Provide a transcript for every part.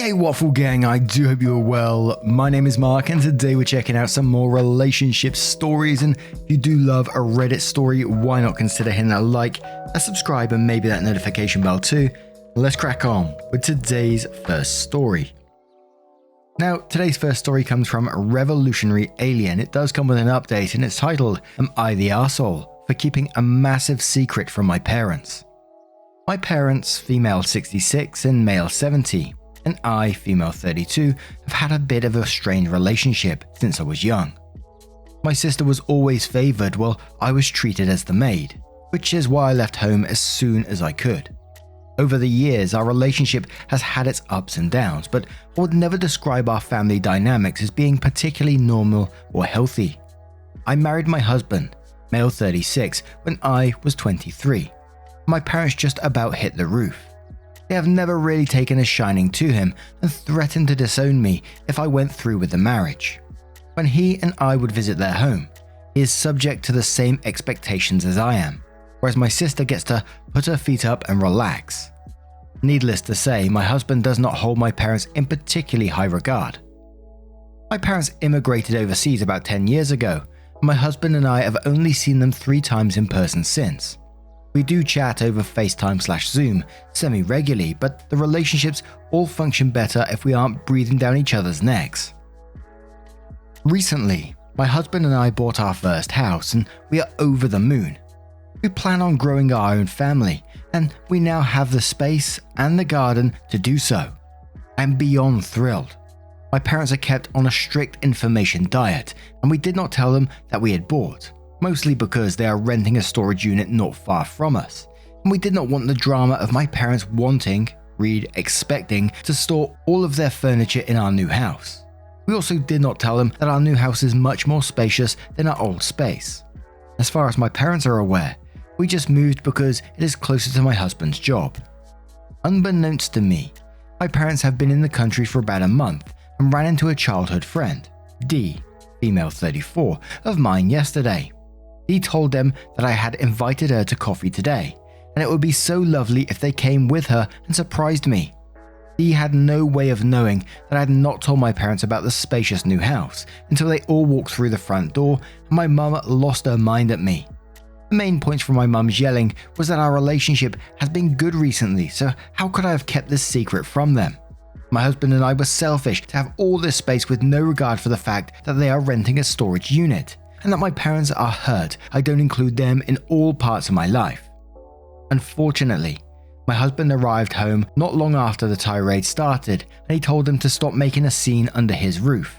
Hey Waffle Gang, I do hope you're well. My name is Mark and today we're checking out some more relationship stories, and if you do love a Reddit story, why not consider hitting that like, a subscribe and maybe that notification bell too. Let's crack on with today's first story. Now, today's first story comes from Revolutionary Alien. It does come with an update and it's titled, Am I the Arsehole for keeping a massive secret from my parents? My parents, female 66 and male 70, and I, female 32, have had a bit of a strained relationship since I was young. My sister was always favoured while I was treated as the maid, which is why I left home as soon as I could. Over the years, our relationship has had its ups and downs, but I would never describe our family dynamics as being particularly normal or healthy. I married my husband, male 36, when I was 23. My parents just about hit the roof. They have never really taken a shining to him and threatened to disown me if I went through with the marriage. When he and I would visit their home, he is subject to the same expectations as I am, whereas my sister gets to put her feet up and relax. Needless to say, my husband does not hold my parents in particularly high regard. My parents immigrated overseas about 10 years ago, and my husband and I have only seen them 3 times in person since. We do chat over FaceTime/Zoom semi-regularly, but the relationships all function better if we aren't breathing down each other's necks. Recently, my husband and I bought our first house and we are over the moon. We plan on growing our own family, and we now have the space and the garden to do so. I'm beyond thrilled. My parents are kept on a strict information diet, and we did not tell them that we had bought. Mostly because they are renting a storage unit not far from us, and we did not want the drama of my parents wanting, expecting, to store all of their furniture in our new house. We also did not tell them that our new house is much more spacious than our old space. As far as my parents are aware, we just moved because it is closer to my husband's job. Unbeknownst to me, my parents have been in the country for about a month and ran into a childhood friend, D, female 34, of mine yesterday. He told them that I had invited her to coffee today, and it would be so lovely if they came with her and surprised me. He had no way of knowing that I had not told my parents about the spacious new house until they all walked through the front door and my mum lost her mind at me. The main points from my mum's yelling was that our relationship has been good recently, so how could I have kept this secret from them? My husband and I were selfish to have all this space with no regard for the fact that they are renting a storage unit, and that my parents are hurt I don't include them in all parts of my life. Unfortunately, my husband arrived home not long after the tirade started, and he told them to stop making a scene under his roof.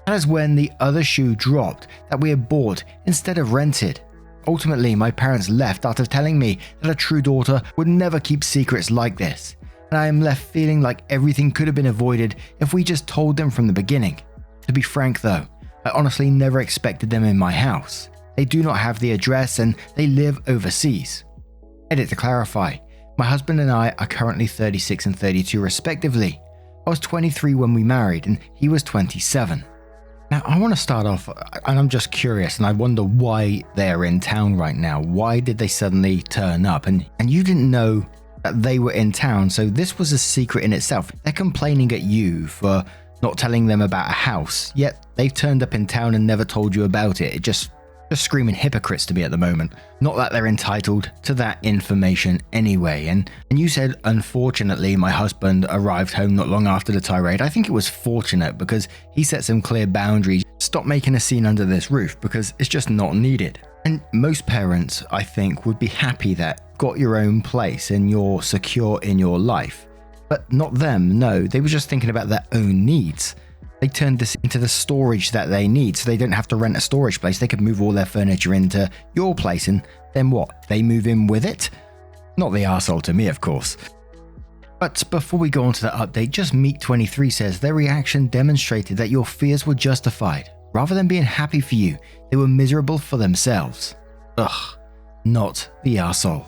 That is when the other shoe dropped that we had bought instead of rented. Ultimately, my parents left after telling me that a true daughter would never keep secrets like this, and I am left feeling like everything could have been avoided if we just told them from the beginning. To be frank though, I honestly never expected them in my house. They do not have the address and they live overseas. Edit to clarify, my husband and I are currently 36 and 32 respectively. I was 23 when we married and he was 27. Now I want to start off, and I'm just curious and I wonder why they're in town right now. Why did they suddenly turn up? And you didn't know that they were in town, so this was a secret in itself. They're complaining at you for not telling them about a house, yet they've turned up in town and never told you about it. It just screaming hypocrites to me at the moment. Not that they're entitled to that information anyway. And you said, unfortunately, my husband arrived home not long after the tirade. I think it was fortunate because he set some clear boundaries. Stop making a scene under this roof because it's just not needed. And most parents, I think, would be happy that you've got your own place and you're secure in your life. But not them, no, they were just thinking about their own needs. They turned this into the storage that they need, so they don't have to rent a storage place. They could move all their furniture into your place, and then what? They move in with it? Not the arsehole to me, of course. But before we go on to the update, just Meat23 says their reaction demonstrated that your fears were justified. Rather than being happy for you, they were miserable for themselves. Ugh, not the arsehole.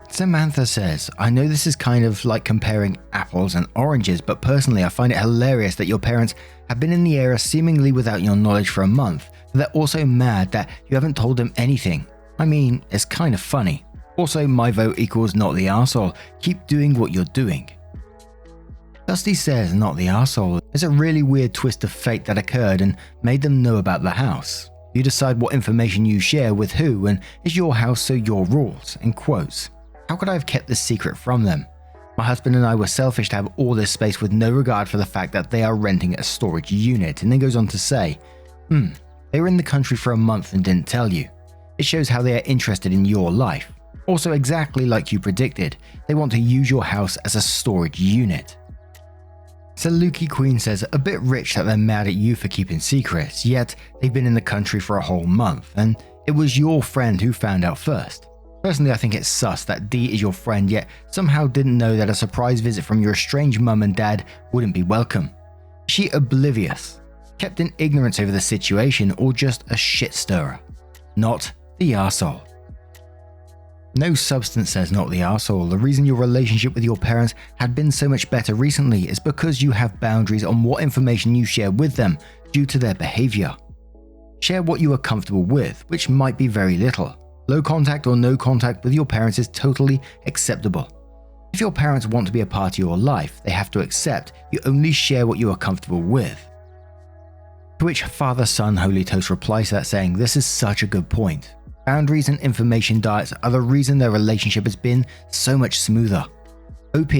Samantha says, I know this is kind of like comparing apples and oranges, but personally I find it hilarious that your parents have been in the area seemingly without your knowledge for a month, but they're also mad that you haven't told them anything. I mean, it's kind of funny. Also, my vote equals not the arsehole. Keep doing what you're doing. Dusty says not the arsehole. It's a really weird twist of fate that occurred and made them know about the house. You decide what information you share with who, and it's your house, so your rules. In quotes. How could I have kept this secret from them? My husband and I were selfish to have all this space with no regard for the fact that they are renting a storage unit. And then goes on to say, they were in the country for a month and didn't tell you. It shows how they are interested in your life. Also, exactly like you predicted, they want to use your house as a storage unit. Saluki Queen says, a bit rich that they're mad at you for keeping secrets, yet they've been in the country for a whole month, and it was your friend who found out first. Personally, I think it's sus that D is your friend, yet somehow didn't know that a surprise visit from your estranged mum and dad wouldn't be welcome. Is she oblivious, kept in ignorance over the situation, or just a shit stirrer? Not the arsehole. No Substance says not the arsehole. The reason your relationship with your parents had been so much better recently is because you have boundaries on what information you share with them due to their behavior. Share what you are comfortable with, which might be very little. Low contact or no contact with your parents is totally acceptable. If your parents want to be a part of your life, they have to accept you only share what you are comfortable with. To which Father Son Holy Toast replies to that saying, this is such a good point. Boundaries and information diets are the reason their relationship has been so much smoother. OP,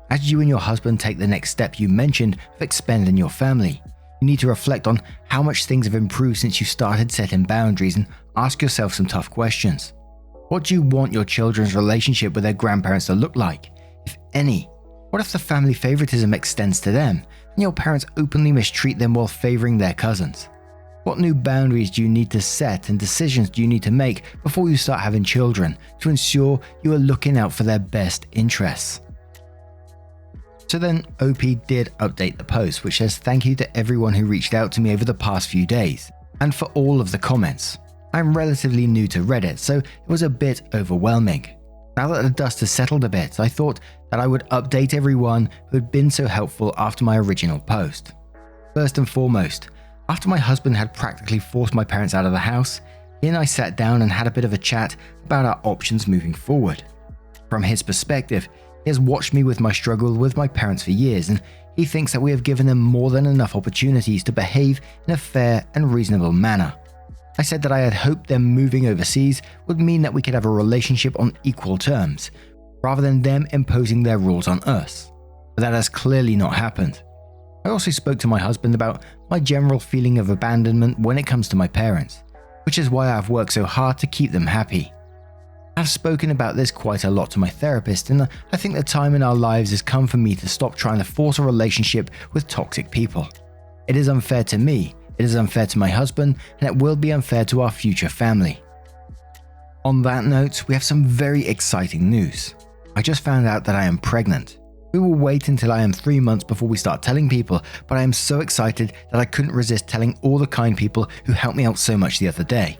as you and your husband take the next step you mentioned of expanding your family, you need to reflect on how much things have improved since you started setting boundaries and ask yourself some tough questions. What do you want your children's relationship with their grandparents to look like, if any? What if the family favoritism extends to them and your parents openly mistreat them while favoring their cousins? What new boundaries do you need to set and decisions do you need to make before you start having children to ensure you are looking out for their best interests? So then OP did update the post, which says thank you to everyone who reached out to me over the past few days, and for all of the comments. I'm relatively new to Reddit, so it was a bit overwhelming. Now that the dust has settled a bit, I thought that I would update everyone who had been so helpful after my original post. First and foremost, after my husband had practically forced my parents out of the house, he and I sat down and had a bit of a chat about our options moving forward. From his perspective, he has watched me with my struggle with my parents for years, and he thinks that we have given them more than enough opportunities to behave in a fair and reasonable manner. I said that I had hoped them moving overseas would mean that we could have a relationship on equal terms, rather than them imposing their rules on us. But that has clearly not happened. I also spoke to my husband about my general feeling of abandonment when it comes to my parents, which is why I've worked so hard to keep them happy. I've spoken about this quite a lot to my therapist, and I think the time in our lives has come for me to stop trying to force a relationship with toxic people. It is unfair to me, it is unfair to my husband, and it will be unfair to our future family. On that note, we have some very exciting news. I just found out that I am pregnant. We will wait until I am 3 months before we start telling people, but I am so excited that I couldn't resist telling all the kind people who helped me out so much the other day.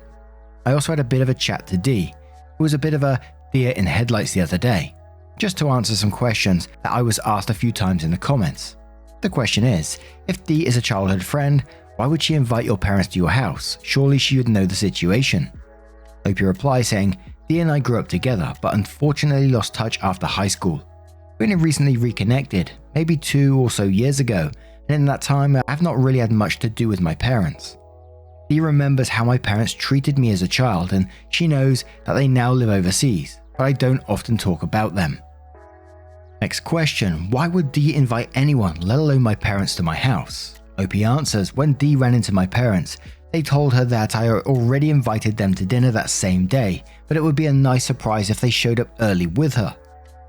I also had a bit of a chat to D, who was a bit of a deer in headlights the other day, just to answer some questions that I was asked a few times in the comments. The question is, if D is a childhood friend, why would she invite your parents to your house? Surely she would know the situation. OP replies saying, D and I grew up together, but unfortunately lost touch after high school. We only recently reconnected, maybe 2 or so years ago, and in that time I have not really had much to do with my parents. Dee remembers how my parents treated me as a child, and she knows that they now live overseas, but I don't often talk about them. Next question, why would Dee invite anyone, let alone my parents, to my house? OP answers, when Dee ran into my parents, they told her that I had already invited them to dinner that same day, but it would be a nice surprise if they showed up early with her.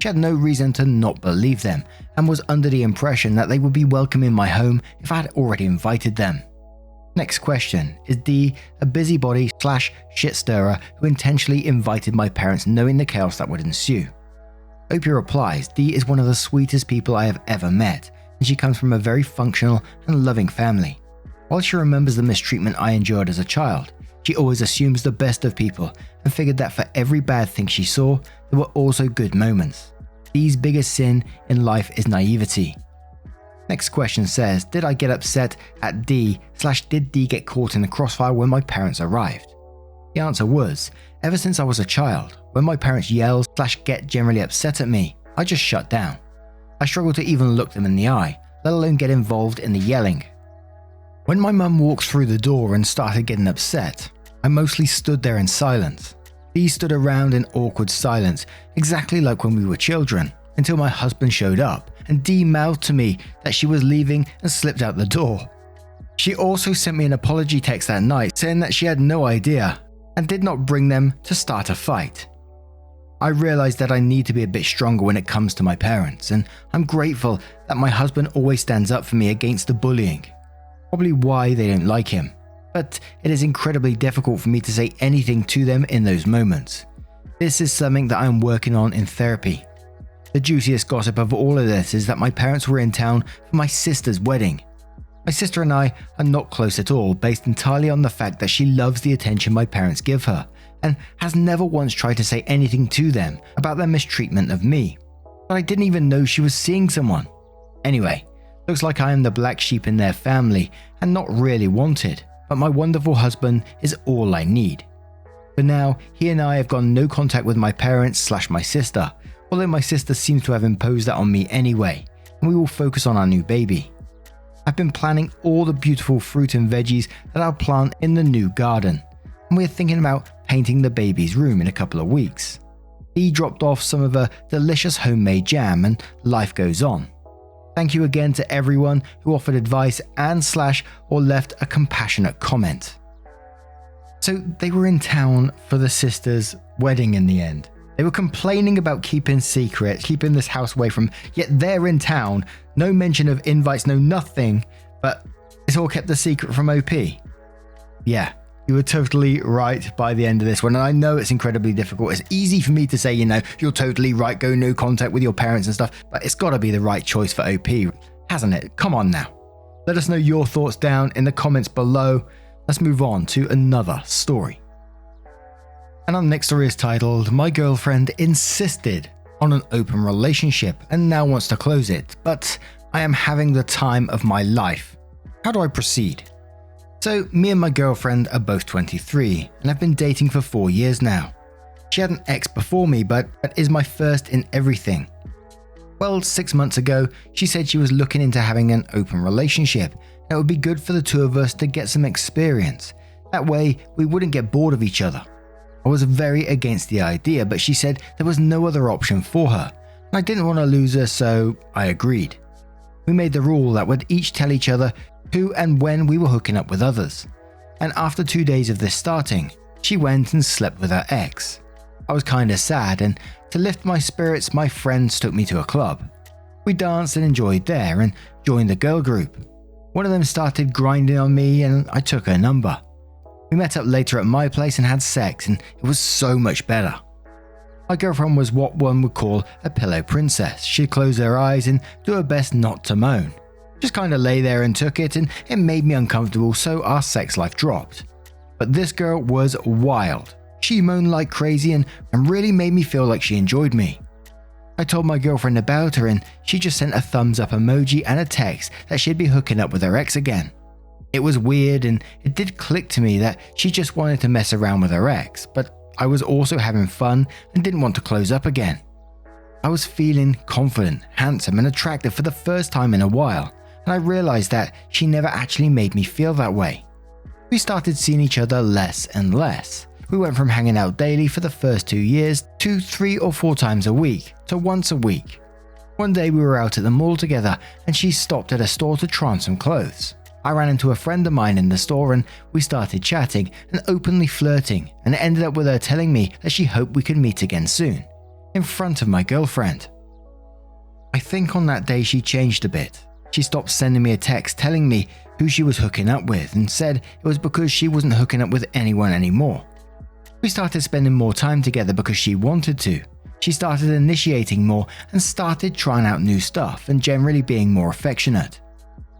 She had no reason to not believe them, and was under the impression that they would be welcome in my home if I had already invited them. Next question, is Dee a busybody / shit stirrer who intentionally invited my parents knowing the chaos that would ensue? OP replies, Dee is one of the sweetest people I have ever met, and she comes from a very functional and loving family. While she remembers the mistreatment I endured as a child, she always assumes the best of people and figured that for every bad thing she saw, there were also good moments. Dee's biggest sin in life is naivety. Next question says, did I get upset at Dee / did Dee get caught in the crossfire when my parents arrived? The answer was, ever since I was a child, when my parents yell / get generally upset at me, I just shut down. I struggled to even look them in the eye, let alone get involved in the yelling. When my mum walked through the door and started getting upset, I mostly stood there in silence. Dee stood around in awkward silence, exactly like when we were children, until my husband showed up and Dee mouthed to me that she was leaving and slipped out the door. She also sent me an apology text that night saying that she had no idea and did not bring them to start a fight. I realized that I need to be a bit stronger when it comes to my parents, and I'm grateful that my husband always stands up for me against the bullying. Probably why they don't like him, but it is incredibly difficult for me to say anything to them in those moments. This is something that I'm working on in therapy. The juiciest gossip of all of this is that my parents were in town for my sister's wedding. My sister and I are not close at all, based entirely on the fact that she loves the attention my parents give her, and has never once tried to say anything to them about their mistreatment of me. But I didn't even know she was seeing someone. Anyway, looks like I am the black sheep in their family and not really wanted, but my wonderful husband is all I need. For now, he and I have got no contact with my parents / my sister, although my sister seems to have imposed that on me anyway, and we will focus on our new baby. I've been planning all the beautiful fruit and veggies that I'll plant in the new garden, and we're thinking about painting the baby's room in a couple of weeks. Dee dropped off some of her delicious homemade jam, and life goes on. Thank you again to everyone who offered advice and / or left a compassionate comment. So they were in town for the sister's wedding in the end. They were complaining about keeping secret, keeping this house away from, yet they're in town, no mention of invites, no nothing, but it's all kept a secret from OP. Yeah, you were totally right by the end of this one, and I know it's incredibly difficult. It's easy for me to say, you're totally right, go no contact with your parents and stuff, but it's got to be the right choice for OP, hasn't it? Come on now. Let us know your thoughts down in the comments below. Let's move on to another story. And our next story is titled, "My girlfriend insisted on an open relationship and now wants to close it, but I am having the time of my life. How do I proceed?" So, me and my girlfriend are both 23 and have been dating for 4 years now. She had an ex before me, but is my first in everything. Well, 6 months ago, she said she was looking into having an open relationship, and it would be good for the two of us to get some experience. That way, we wouldn't get bored of each other. I was very against the idea, but she said there was no other option for her, and I didn't want to lose her, so I agreed. We made the rule that we'd each tell each other who and when we were hooking up with others, and after 2 days of this starting, she went and slept with her ex. I was kinda sad, and to lift my spirits, my friends took me to a club. We danced and enjoyed there and joined the girl group. One of them started grinding on me and I took her number. We met up later at my place and had sex, and it was so much better. My girlfriend was what one would call a pillow princess. She'd close her eyes and do her best not to moan. Just kinda lay there and took it, and it made me uncomfortable, so our sex life dropped. But this girl was wild. She moaned like crazy and really made me feel like she enjoyed me. I told my girlfriend about her, and she just sent a thumbs up emoji and a text that she'd be hooking up with her ex again. It was weird, and it did click to me that she just wanted to mess around with her ex, but I was also having fun and didn't want to close up again. I was feeling confident, handsome and attractive for the first time in a while, and I realized that she never actually made me feel that way. We started seeing each other less and less. We went from hanging out daily for the first 2 years to 3 or 4 times a week to once a week. One day we were out at the mall together and she stopped at a store to try on some clothes. I ran into a friend of mine in the store and we started chatting and openly flirting, and it ended up with her telling me that she hoped we could meet again soon, in front of my girlfriend. I think on that day she changed a bit. She stopped sending me a text telling me who she was hooking up with and said it was because she wasn't hooking up with anyone anymore. We started spending more time together because she wanted to. She started initiating more and started trying out new stuff and generally being more affectionate.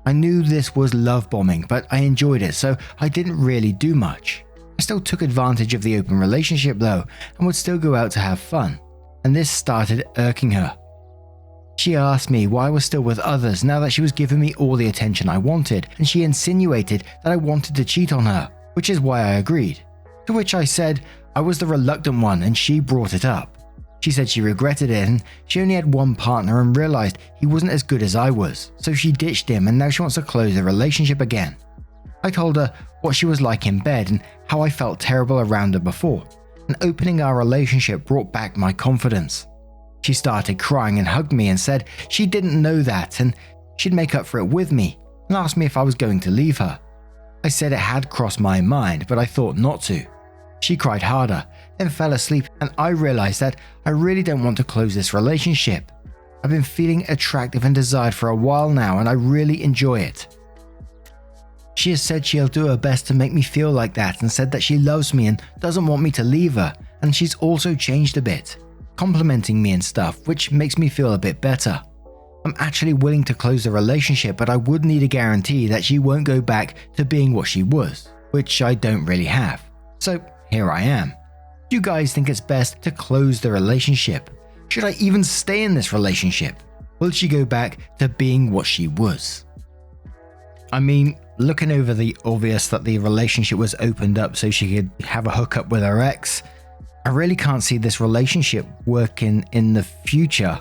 I knew this was love bombing, but I enjoyed it, so I didn't really do much. I still took advantage of the open relationship though, and would still go out to have fun, and this started irking her. She asked me why I was still with others now that she was giving me all the attention I wanted, and she insinuated that I wanted to cheat on her, which is why I agreed. To which I said I was the reluctant one and she brought it up. She said she regretted it and she only had one partner and realized he wasn't as good as I was, so she ditched him and now she wants to close the relationship again. I told her what she was like in bed and how I felt terrible around her before, and opening our relationship brought back my confidence. She started crying and hugged me and said she didn't know that and she'd make up for it with me, and asked me if I was going to leave her. I said it had crossed my mind, but I thought not to. She cried harder, then fell asleep, and I realized that I really don't want to close this relationship. I've been feeling attractive and desired for a while now, and I really enjoy it. She has said she'll do her best to make me feel like that and said that she loves me and doesn't want me to leave her, and she's also changed a bit, complimenting me and stuff, which makes me feel a bit better. I'm actually willing to close the relationship, but I would need a guarantee that she won't go back to being what she was, which I don't really have. So here I am. Do you guys think it's best to close the relationship? Should I even stay in this relationship? Will she go back to being what she was? I mean, looking over the obvious that the relationship was opened up so she could have a hookup with her ex, I really can't see this relationship working in the future.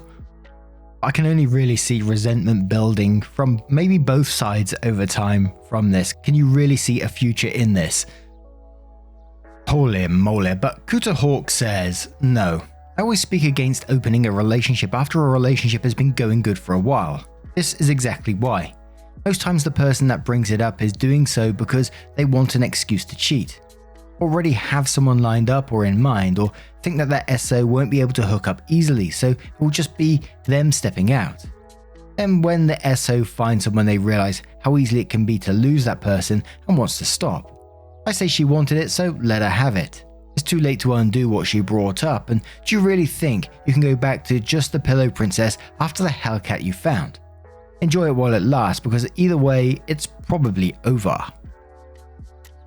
I can only really see resentment building from maybe both sides over time from this. Can you really see a future in this? Holy moly, but Kuta Hawk says, no. I always speak against opening a relationship after a relationship has been going good for a while. This is exactly why. Most times the person that brings it up is doing so because they want an excuse to cheat, already have someone lined up or in mind, or think that their SO won't be able to hook up easily, so it will just be them stepping out. Then when the SO finds someone, they realize how easily it can be to lose that person and wants to stop. I say she wanted it, so let her have it. It's too late to undo what she brought up, and do you really think you can go back to just the pillow princess after the Hellcat you found? Enjoy it while it lasts, because either way, it's probably over.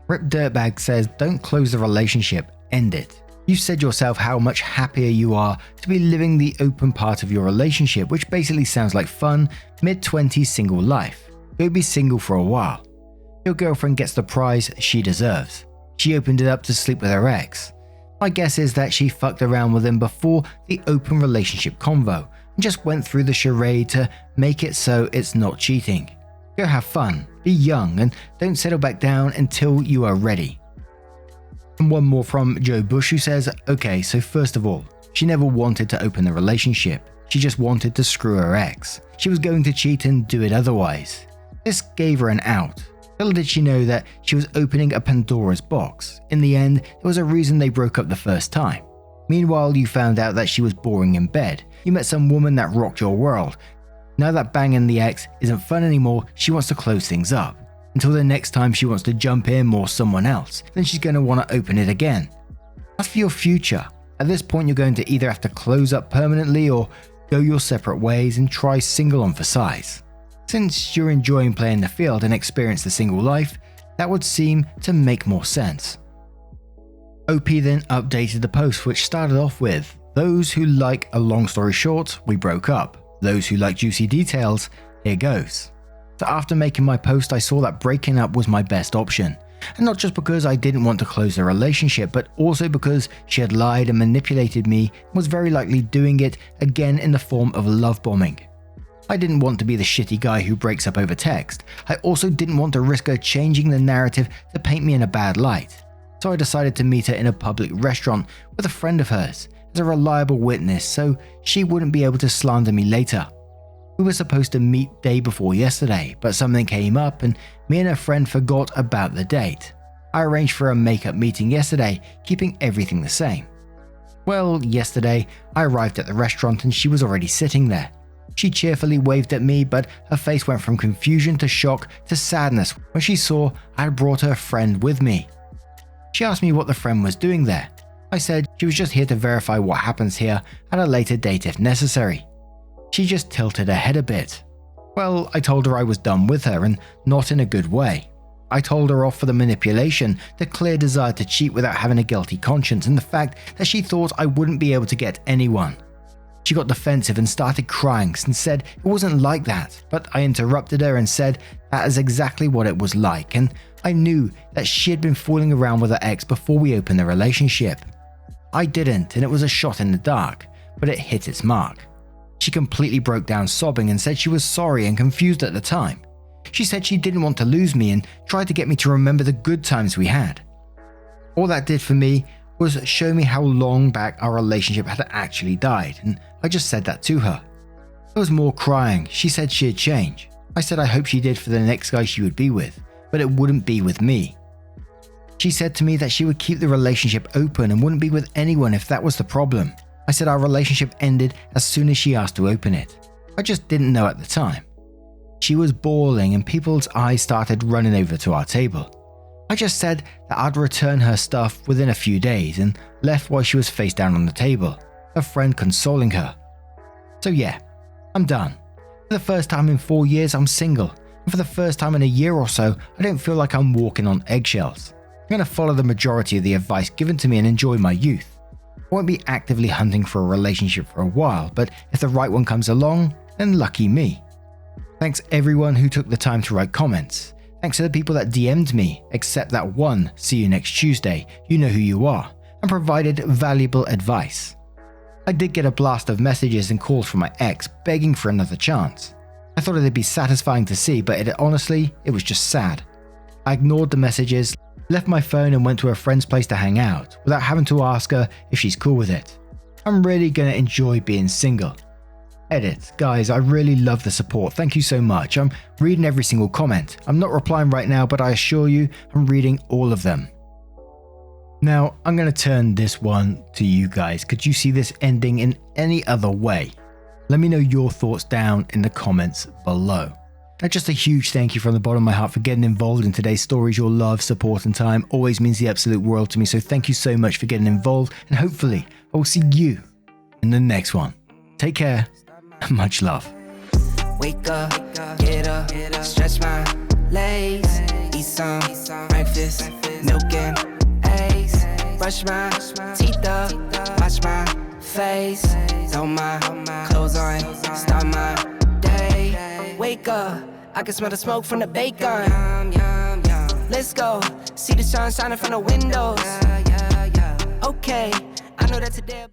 Rip Dirtbag says, don't close the relationship, end it. You've said yourself how much happier you are to be living the open part of your relationship, which basically sounds like fun, mid-20s single life. Go be single for a while. Your girlfriend gets the prize she deserves. She opened it up to sleep with her ex. My guess is that she fucked around with him before the open relationship convo, and just went through the charade to make it so it's not cheating. Go have fun, be young, and don't settle back down until you are ready. And one more from Joe Bush, who says, okay, so first of all, she never wanted to open the relationship. She just wanted to screw her ex. She was going to cheat and do it otherwise. This gave her an out. Little did she know that she was opening a Pandora's box. In the end, there was a reason they broke up the first time. Meanwhile, you found out that she was boring in bed. You met some woman that rocked your world. Now that banging the ex isn't fun anymore, she wants to close things up. Until the next time she wants to jump him or someone else, then she's going to want to open it again. As for your future, at this point you're going to either have to close up permanently or go your separate ways and try single on for size. Since you're enjoying playing the field and experience the single life, that would seem to make more sense. OP then updated the post, which started off with, those who like a long story short, we broke up. Those who like juicy details, here goes. So after making my post, I saw that breaking up was my best option. And not just because I didn't want to close the relationship, but also because she had lied and manipulated me and was very likely doing it again in the form of love bombing. I didn't want to be the shitty guy who breaks up over text. I also didn't want to risk her changing the narrative to paint me in a bad light. So I decided to meet her in a public restaurant with a friend of hers as a reliable witness so she wouldn't be able to slander me later. We were supposed to meet day before yesterday, but something came up and me and her friend forgot about the date. I arranged for a makeup meeting yesterday, keeping everything the same. Well, yesterday I arrived at the restaurant and she was already sitting there. She cheerfully waved at me, but her face went from confusion to shock to sadness when she saw I had brought her friend with me. She asked me what the friend was doing there. I said she was just here to verify what happens here at a later date if necessary. She just tilted her head a bit. Well, I told her I was done with her and not in a good way. I told her off for the manipulation, the clear desire to cheat without having a guilty conscience, and the fact that she thought I wouldn't be able to get anyone. She got defensive and started crying and said it wasn't like that, but I interrupted her and said that is exactly what it was like, and I knew that she had been fooling around with her ex before we opened the relationship. I didn't, and it was a shot in the dark. but it hit its mark. She completely broke down sobbing and said she was sorry and confused at the time. She said she didn't want to lose me and tried to get me to remember the good times we had. All that did for me was show me how long back our relationship had actually died, and I just said that to her. There was more crying. She said she'd change. I said I hope she did for the next guy she would be with, but it wouldn't be with me. She said to me that she would keep the relationship open and wouldn't be with anyone if that was the problem. I said our relationship ended as soon as she asked to open it. I just didn't know at the time. She was bawling and people's eyes started running over to our table. I just said that I'd return her stuff within a few days and left while she was face down on the table, a friend consoling her. So yeah, I'm done. For the first time in 4 years, I'm single. And for the first time in a year or so, I don't feel like I'm walking on eggshells. I'm going to follow the majority of the advice given to me and enjoy my youth. I won't be actively hunting for a relationship for a while, but if the right one comes along, then lucky me. Thanks everyone who took the time to write comments. Thanks to the people that DM'd me, except that one, see you next Tuesday, you know who you are, and provided valuable advice. I did get a blast of messages and calls from my ex begging for another chance. I thought it'd be satisfying to see, but honestly, it was just sad. I ignored the messages, left my phone and went to a friend's place to hang out, without having to ask her if she's cool with it. I'm really gonna enjoy being single. Edit. Guys, I really love the support. Thank you so much. I'm reading every single comment. I'm not replying right now, but I assure you, I'm reading all of them. Now, I'm going to turn this one to you guys. Could you see this ending in any other way? Let me know your thoughts down in the comments below. Now, just a huge thank you from the bottom of my heart for getting involved in today's stories. Your love, support, and time always means the absolute world to me. So thank you so much for getting involved, and hopefully I will see you in the next one. Take care. Much love. Wake up, get up, stretch my legs, eat some breakfast, milk and eggs, brush my teeth up, wash my face, throw my clothes on, start my day. Wake up, I can smell the smoke from the bacon. Let's go, see the sun shining from the windows. Okay, I know that today